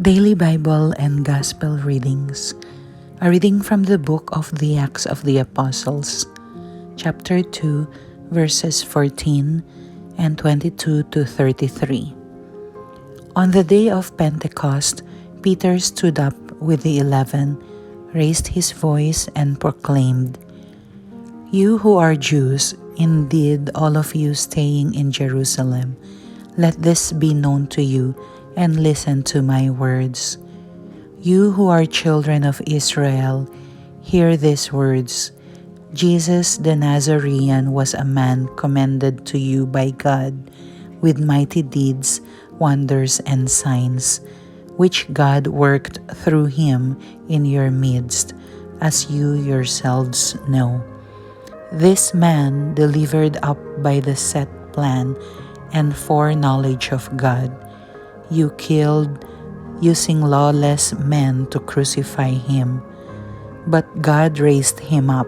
Daily Bible and Gospel Readings. A reading from the book of the Acts of the Apostles, chapter 2, verses 14 and 22 to 33. On the day of Pentecost, Peter stood up with the 11, raised his voice, and proclaimed, "You who are Jews, indeed all of you staying in Jerusalem, let this be known to you, and listen to my words. You who are children of Israel, hear these words. Jesus the Nazarene was a man commended to you by God with mighty deeds, wonders, and signs, which God worked through him in your midst, as you yourselves know. This man delivered up by the set plan and foreknowledge of God, you killed, using lawless men to crucify him. But God raised him up,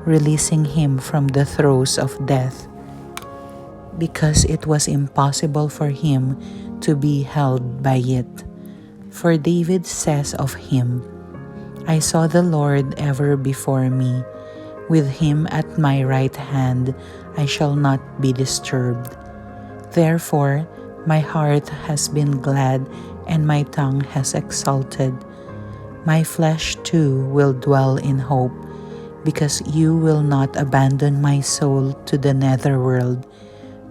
releasing him from the throes of death, because it was impossible for him to be held by it. For David says of him, 'I saw the Lord ever before me. With him at my right hand, I shall not be disturbed. Therefore, my heart has been glad and my tongue has exulted. My flesh too will dwell in hope, because you will not abandon my soul to the netherworld,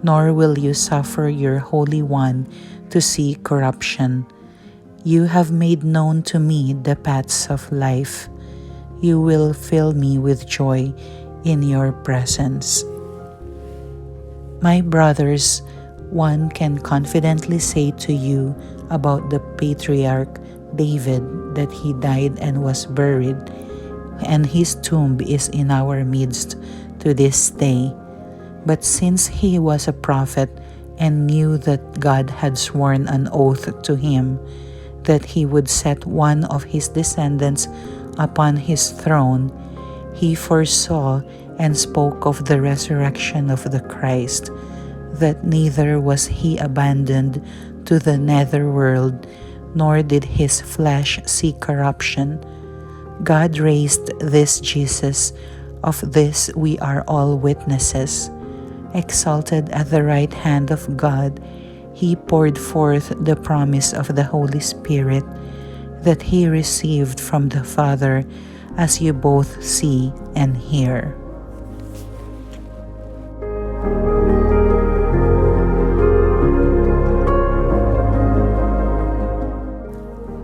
nor will you suffer your Holy One to see corruption. You have made known to me the paths of life. You will fill me with joy in your presence.' My brothers, one can confidently say to you about the patriarch David that he died and was buried, and his tomb is in our midst to this day. But since he was a prophet and knew that God had sworn an oath to him that he would set one of his descendants upon his throne, he foresaw and spoke of the resurrection of the Christ, that neither was he abandoned to the netherworld, nor did his flesh see corruption. God raised this Jesus, of this we are all witnesses. Exalted at the right hand of God, he poured forth the promise of the Holy Spirit that he received from the Father, as you both see and hear."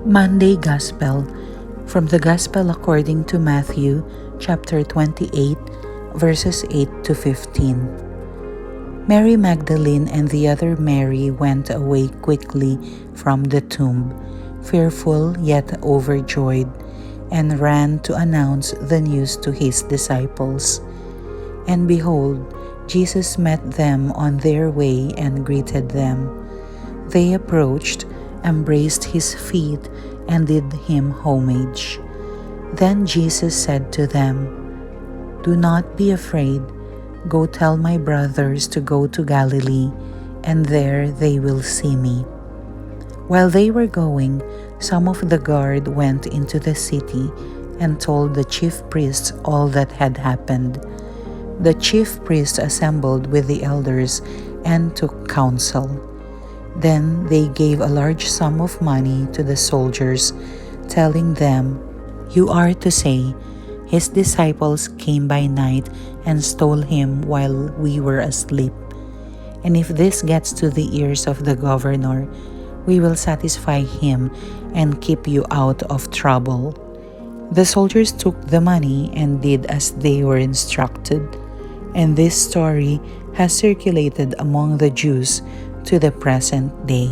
Monday Gospel, from the Gospel according to Matthew, chapter 28, verses 8 to 15. Mary Magdalene and the other Mary went away quickly from the tomb, fearful yet overjoyed, and ran to announce the news to his disciples. And behold, Jesus met them on their way and greeted them. They approached, embraced his feet, and did him homage. Then Jesus said to them, "Do not be afraid. Go tell my brothers to go to Galilee, and there they will see me." While they were going, some of the guard went into the city and told the chief priests all that had happened. The chief priests assembled with the elders and took counsel. Then they gave a large sum of money to the soldiers, telling them, "You are to say, 'His disciples came by night and stole him while we were asleep.' And if this gets to the ears of the governor, we will satisfy him and keep you out of trouble." The soldiers took the money and did as they were instructed, and this story has circulated among the Jews to the present day.